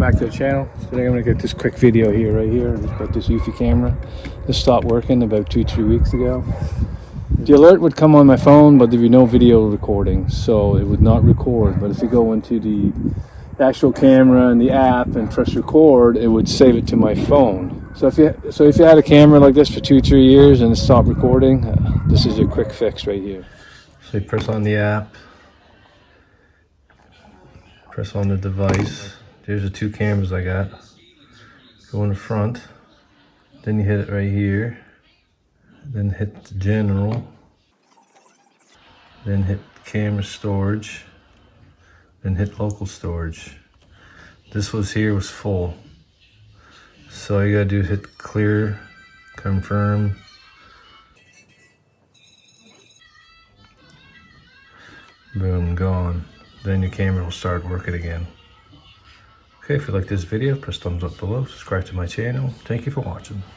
back to the channel. Today I'm going to get this quick video here, right here. Just got this Eufy camera. This stopped working about 2-3 weeks ago. The alert would come on my phone, but there'd be no video recording, so it would not record. But if you go into the actual camera and the app and press record, it would save it to my phone. So if you had a camera like this for 2-3 years and it stopped recording, this is your quick fix right here. So you press on the app, press on the device. There's the two cameras I got. Go in the front, then you hit it right here, then hit the general, then hit camera storage, then hit local storage. This was full. So all you gotta do is hit clear, confirm. Boom, gone. Then your camera will start working again. Okay, if you like this video, press thumbs up below, subscribe to my channel. Thank you for watching.